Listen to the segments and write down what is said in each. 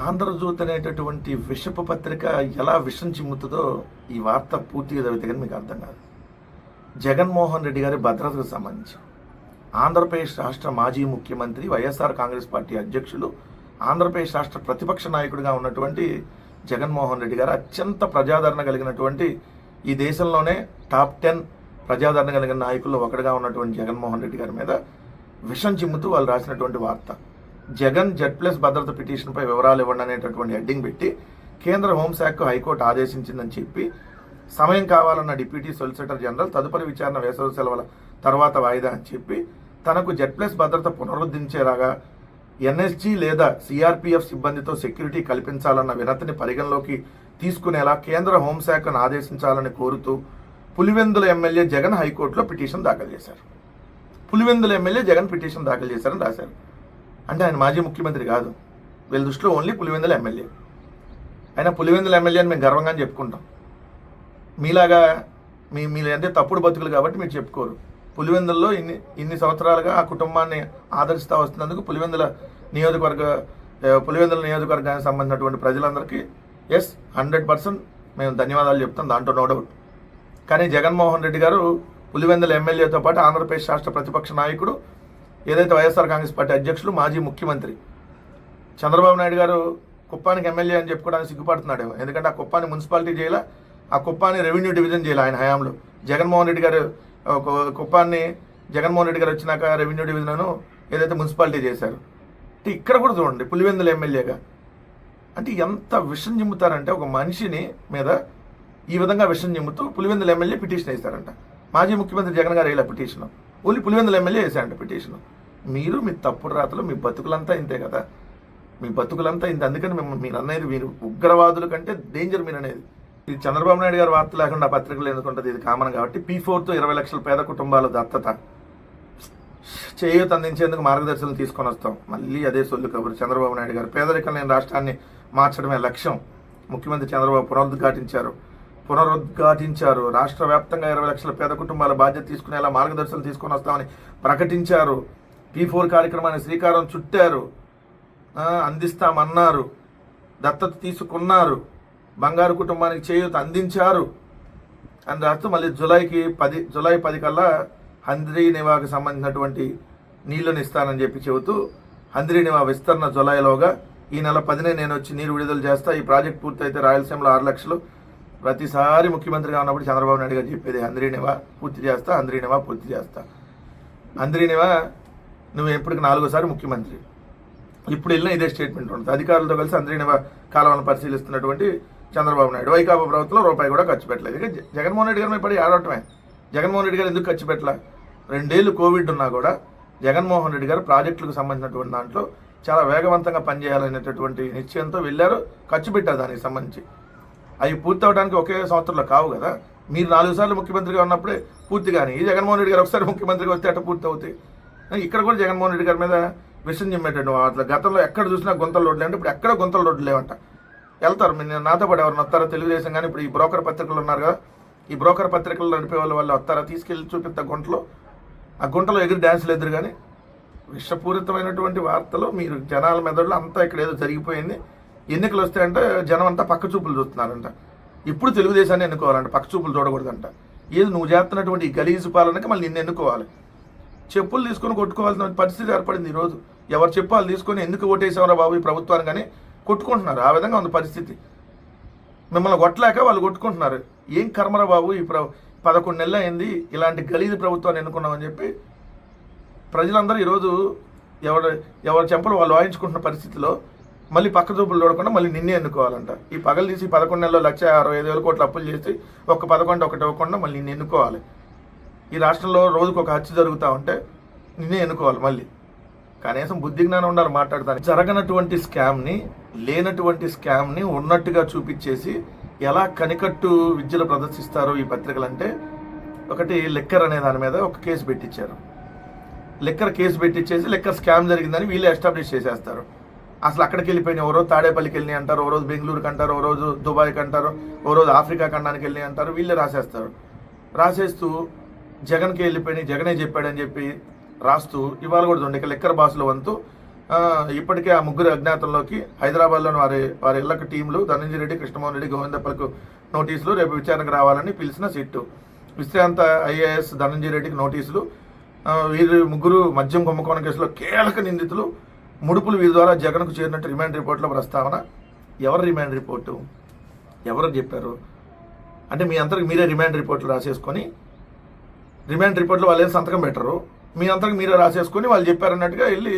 ఆంధ్రజ్యోతి అనేటటువంటి విషపు పత్రిక ఎలా విషం చిమ్ముతుందో ఈ వార్త పూర్తిగా చదివితే కానీ మీకు అర్థం కాదు. జగన్మోహన్ రెడ్డి గారి భద్రతకు సంబంధించి ఆంధ్రప్రదేశ్ రాష్ట్ర మాజీ ముఖ్యమంత్రి, వైఎస్ఆర్ కాంగ్రెస్ పార్టీ అధ్యక్షులు, ఆంధ్రప్రదేశ్ రాష్ట్ర ప్రతిపక్ష నాయకుడిగా ఉన్నటువంటి జగన్మోహన్ రెడ్డి గారు అత్యంత ప్రజాదరణ కలిగినటువంటి, ఈ దేశంలోనే టాప్ 10 ప్రజాదరణ కలిగిన నాయకుల్లో ఒకటిగా ఉన్నటువంటి జగన్మోహన్ రెడ్డి గారి మీద విషం చిమ్ముతూ వాళ్ళు రాసినటువంటి వార్త. జగన్ Z+ భద్రత పిటిషన్పై వివరాలు ఇవ్వండి అనేటటువంటి హెడ్డింగ్ పెట్టి కేంద్ర హోంశాఖకు హైకోర్టు ఆదేశించిందని చెప్పి సమయం కావాలన్న డిప్యూటీ సొలిసిటర్ జనరల్ తదుపరి విచారణ వేసవి సెలవుల తర్వాత వాయిదా అని చెప్పి తనకు Z+ భద్రత పునరుద్ధరించేలాగా NSG లేదా CRPF సిబ్బందితో సెక్యూరిటీ కల్పించాలన్న వినతిని పరిగణలోకి తీసుకునేలా కేంద్ర హోంశాఖను ఆదేశించాలని కోరుతూ పులివెందుల ఎమ్మెల్యే జగన్ హైకోర్టులో పిటిషన్ దాఖలు చేశారు. పులివెందుల ఎమ్మెల్యే జగన్ పిటిషన్ దాఖలు చేశారని రాశారు. అంటే ఆయన మాజీ ముఖ్యమంత్రి కాదు, వీళ్ళ దృష్టిలో ఓన్లీ పులివెందుల ఎమ్మెల్యే. ఆయన పులివెందుల ఎమ్మెల్యే అని మేము గర్వంగా చెప్పుకుంటాం. మీలాగా మీరు అంటే తప్పుడు బతుకులు కాబట్టి మీరు చెప్పుకోరు. పులివెందుల్లో ఇన్ని సంవత్సరాలుగా ఆ కుటుంబాన్ని ఆదరిస్తూ వస్తున్నందుకు పులివెందుల నియోజకవర్గానికి సంబంధించినటువంటి ప్రజలందరికీ 100% మేము ధన్యవాదాలు చెప్తాం, దాంట్లో నో డౌట్. కానీ జగన్మోహన్ రెడ్డి గారు పులివెందుల ఎమ్మెల్యేతో పాటు ఆంధ్రప్రదేశ్ రాష్ట్ర ప్రతిపక్ష నాయకుడు, ఏదైతే వైఎస్ఆర్ కాంగ్రెస్ పార్టీ అధ్యక్షులు, మాజీ ముఖ్యమంత్రి చంద్రబాబు నాయుడు గారు కుప్పానికి ఎమ్మెల్యే అని చెప్పుకోవడానికి సిగ్గుపడుతున్నాడు. ఎందుకంటే ఆ కుప్పాన్ని మున్సిపాలిటీ చేయాల, ఆ కుప్పాన్ని రెవెన్యూ డివిజన్ చేయాలి ఆయన హయాంలో. జగన్మోహన్ రెడ్డి గారు కుప్పాన్ని జగన్మోహన్ రెడ్డి గారు వచ్చినాక రెవెన్యూ డివిజన్ ఏదైతే మున్సిపాలిటీ చేశారు. అంటే ఇక్కడ కూడా చూడండి పులివెందుల ఎమ్మెల్యేగా. అంటే ఎంత విషం చిమ్ముతారంటే ఒక మనిషిని మీద ఈ విధంగా విషం చిమ్ముతూ పులివెందుల ఎమ్మెల్యే పిటిషన్ వేశారంట. మాజీ ముఖ్యమంత్రి జగన్ గారు వేయలే పిటిషన్, ఓన్లీ పులివెందుల ఎమ్మెల్యే వేశారంట పిటిషన్. మీరు మీ తప్పుడు రాతలు, మీ బతుకులంతా ఇంతే కదా, మీ బతుకులంతా ఇంత. అందుకని మీరు అనేది, మీరు ఉగ్రవాదుల కంటే డేంజర్ మీరు అనేది. ఇది చంద్రబాబు నాయుడు గారు వార్త లేకుండా పత్రికలు ఎందుకుంటుంది, ఇది కామన్ కాబట్టి. P4తో 20 లక్షల పేద కుటుంబాల దత్తత, చేయూత అందించేందుకు మార్గదర్శనం తీసుకొని వస్తాం. మళ్ళీ అదే సొల్లు కబురు చంద్రబాబు నాయుడు గారు. పేదరికం లేని రాష్ట్రాన్ని మార్చడమే లక్ష్యం ముఖ్యమంత్రి చంద్రబాబు పునరుద్ఘాటించారు. రాష్ట్ర వ్యాప్తంగా 20 లక్షల పేద కుటుంబాల బాధ్యత తీసుకునేలా మార్గదర్శనం తీసుకొని వస్తామని ప్రకటించారు. P4 కార్యక్రమాన్ని శ్రీకారం చుట్టారు, అందిస్తామన్నారు, దత్తత తీసుకున్నారు, బంగారు కుటుంబానికి చేయూత అందించారు అని రాస్తూ మళ్ళీ జూలై 10 కల్లా హంద్రీనివాకు సంబంధించినటువంటి నీళ్లను ఇస్తానని చెప్పి చెబుతూ హంద్రీనివా విస్తరణ జూలైలోగా ఈ నెల 10నే నేను వచ్చి నీరు విడుదల చేస్తా, ఈ ప్రాజెక్ట్ పూర్తయితే రాయలసీమలో 6 లక్షలు. ప్రతిసారి ముఖ్యమంత్రిగా ఉన్నప్పుడు చంద్రబాబు నాయుడు గారు చెప్పేది హంద్రీనివా పూర్తి చేస్తా, హంద్రీనివా పూర్తి చేస్తా. హంద్రీనివా నువ్వు ఎప్పటికి 4వ ముఖ్యమంత్రి, ఇప్పుడు వెళ్ళినా ఇదే స్టేట్మెంట్ ఉంటుంది. అధికారులతో కలిసి హంద్రీనివా కాలువలను పరిశీలిస్తున్నటువంటి చంద్రబాబు నాయుడు వైకాపా ప్రభుత్వంలో రూపాయి కూడా ఖర్చు పెట్టలేదు. ఇక జగన్మోహన్ రెడ్డి గారి మీద పడి ఆడటమే. జగన్మోహన్ రెడ్డి గారు ఎందుకు ఖర్చు పెట్టలే? 2 ఏళ్ళు కోవిడ్ ఉన్నా కూడా జగన్మోహన్ రెడ్డి గారు ప్రాజెక్టులకు సంబంధించినటువంటి దాంట్లో చాలా వేగవంతంగా పనిచేయాలనేటటువంటి నిశ్చయంతో వెళ్ళారు, ఖర్చు పెట్టారు. దానికి సంబంధించి అవి పూర్తి అవడానికి ఒకే సంవత్సరంలో కావు కదా. మీరు 4 సార్లు ముఖ్యమంత్రిగా ఉన్నప్పుడే పూర్తి, కానీ ఈ జగన్మోహన్ రెడ్డి గారు ఒకసారి ముఖ్యమంత్రిగా వస్తే అట్లా పూర్తి అవుతాయి. ఇక్కడ కూడా జగన్మోహన్ రెడ్డి గారి మీద విషయం చిమ్మేటట్టు అట్లా గతంలో ఎక్కడ చూసినా గుంతల రోడ్లు అంటే ఇప్పుడు ఎక్కడ గుంతల రోడ్లు లేవంట. వెళ్తారు, మీరు నాతో పాటు ఎవరిని వస్తారో తెలుగుదేశం కానీ ఇప్పుడు ఈ బ్రోకర్ పత్రికలు ఉన్నారు కదా, ఈ బ్రోకర్ పత్రికలు నడిపే వాళ్ళు వస్తారా, తీసుకెళ్ళి చూపిస్తా గుంటలో, ఆ గుంటలో ఎగిరి డ్యాన్సులు ఎదురు. కానీ విషపూరితమైనటువంటి వార్తలు మీరు జనాల మెదడులో అంతా ఇక్కడ ఏదో జరిగిపోయింది. ఎన్నికలు వస్తాయంటే జనం అంతా పక్క చూపులు చూస్తున్నారంట. ఇప్పుడు తెలుగుదేశాన్ని ఎన్నుకోవాలంట, పక్క చూపులు చూడకూడదంట. ఏది నువ్వు చేస్తున్నటువంటి ఈ గలీజు పాలనకి మళ్ళీ నిన్ను ఎన్నుకోవాలి. చెప్పులు తీసుకొని కొట్టుకోవాల్సిన పరిస్థితి ఏర్పడింది ఈరోజు. ఎవరు చెప్పాలి తీసుకొని ఎందుకు ఓటేసామరా బాబు ఈ ప్రభుత్వాన్ని కానీ కొట్టుకుంటున్నారు. ఆ విధంగా ఉంది పరిస్థితి. మిమ్మల్ని కొట్టలేక వాళ్ళు కొట్టుకుంటున్నారు. ఏం కర్మరా బాబు, ఈ 11 నెలలు అయింది ఇలాంటి గలీజు ప్రభుత్వాన్ని ఎన్నుకున్నామని చెప్పి ప్రజలందరూ ఈరోజు ఎవరి చెంపలు వాళ్ళు వాయించుకుంటున్న పరిస్థితిలో మళ్ళీ పక్క చూపులు చూడకుండా మళ్ళీ నిన్నే ఎన్నుకోవాలంట. ఈ పగలు తీసి 11 నెలల్లో 1,65,000 కోట్ల అప్పులు చేసి ఒక్క 11 ఒకటి ఇవ్వకుండా మళ్ళీ నిన్ను ఎన్నుకోవాలి. ఈ రాష్ట్రంలో రోజుకు ఒక హత్య జరుగుతూ ఉంటే నిన్నే ఎన్నుకోవాలి మళ్ళీ. కనీసం బుద్ధి జ్ఞానం ఉండాలి మాట్లాడతాను. జరగనటువంటి స్కామ్ని, లేనటువంటి స్కామ్ని ఉన్నట్టుగా చూపించేసి ఎలా కనికట్టు విద్యలు ప్రదర్శిస్తారో ఈ పత్రికలు. అంటే ఒకటి లిక్కర్ అనే దాని మీద ఒక కేసు పెట్టించారు. లిక్కర్ కేసు పెట్టించేసి లిక్కర్ స్కామ్ జరిగిందని వీళ్ళే ఎస్టాబ్లిష్ చేసేస్తారు. అసలు అక్కడికి వెళ్ళిపోయినాయి, ఓ రోజు తాడేపల్లికి వెళ్ళి అంటారు, ఓ రోజు బెంగళూరుకి అంటారు, ఓ రోజు దుబాయ్కి అంటారు, ఓ రోజు ఆఫ్రికా ఖండానికి వెళ్ళి అంటారు. వీళ్ళే రాసేస్తారు. రాసేస్తూ జగన్కి వెళ్ళిపోయినాయి, జగనే చెప్పాడని చెప్పి రాస్తూ ఇవాళ కూడా చూడండి. ఇక లిక్కర్ బాసుల వంతు ఇప్పటికే ఆ ముగ్గురు అజ్ఞాతంలోకి హైదరాబాద్లోని వారి ఇళ్లకు టీంలు ధనంజయ రెడ్డి, కృష్ణమోహన్ రెడ్డి, గోవిందప్పలకు నోటీసులు, రేపు విచారణకు రావాలని పిలిచిన సిట్టు. విశ్రాంత ఐఏఎస్ ధనంజయ రెడ్డికి నోటీసులు. వీరు ముగ్గురు మద్యం కుంభకోణం కేసులో కీలక నిందితులు. ముడుపులు వీరి ద్వారా జగన్కు చేరినట్టు రిమాండ్ రిపోర్ట్లో ప్రస్తావన. ఎవరు రిమాండ్ రిపోర్టు? ఎవరు చెప్పారు? అంటే మీ అంతరికి మీరే రిమాండ్ రిపోర్ట్లు రాసేసుకొని, రిమాండ్ రిపోర్ట్లో వాళ్ళు ఏం సంతకం పెట్టరు, మీ అంతరికి మీరే రాసేసుకొని వాళ్ళు చెప్పారన్నట్టుగా వెళ్ళి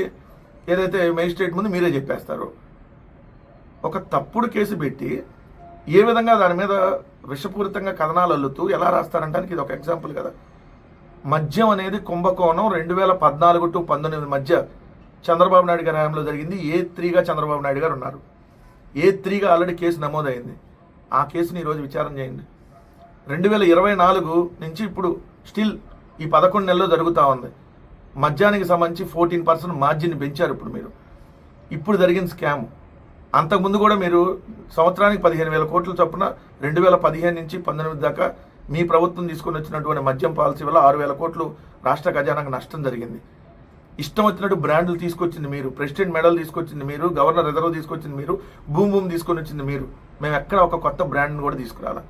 ఏదైతే మేజిస్ట్రేట్ ముందు మీరే చెప్పేస్తారు. ఒక తప్పుడు కేసు పెట్టి ఏ విధంగా దాని మీద విషపూరితంగా కథనాలు అల్లుతూ ఎలా రాస్తారంటానికి ఇది ఒక ఎగ్జాంపుల్ కదా. మద్యం అనేది కుంభకోణం 2014 to 19 మధ్య చంద్రబాబు నాయుడు గారి హయాంలో జరిగింది. A3గా చంద్రబాబు నాయుడు గారు ఉన్నారు. A3గా ఆల్రెడీ కేసు నమోదైంది. ఆ కేసుని ఈరోజు విచారణ చేయండి. 2024 నుంచి ఇప్పుడు స్టిల్ ఈ 11 నెలల్లో జరుగుతూ ఉంది. మద్యానికి సంబంధించి 14% మార్జిన్ పెంచారు. ఇప్పుడు జరిగిన స్కామ్. అంతకుముందు కూడా మీరు సంవత్సరానికి 15,000 కోట్ల చొప్పున 2015 నుంచి 19 దాకా మీ ప్రభుత్వం తీసుకొని వచ్చినటువంటి మద్యం పాలసీ వల్ల 6,000 కోట్లు రాష్ట్ర ఖజానాకు నష్టం జరిగింది. ఇష్టం వచ్చినట్టు బ్రాండ్లు తీసుకొచ్చింది మీరు, ప్రెసిడెంట్ మెడల్ తీసుకొచ్చింది మీరు, గవర్నర్ రిజర్వ్ తీసుకొచ్చింది మీరు, బూమ్ తీసుకొని వచ్చింది మీరు. మేము ఎక్కడ ఒక కొత్త బ్రాండ్ని కూడా తీసుకురాలా.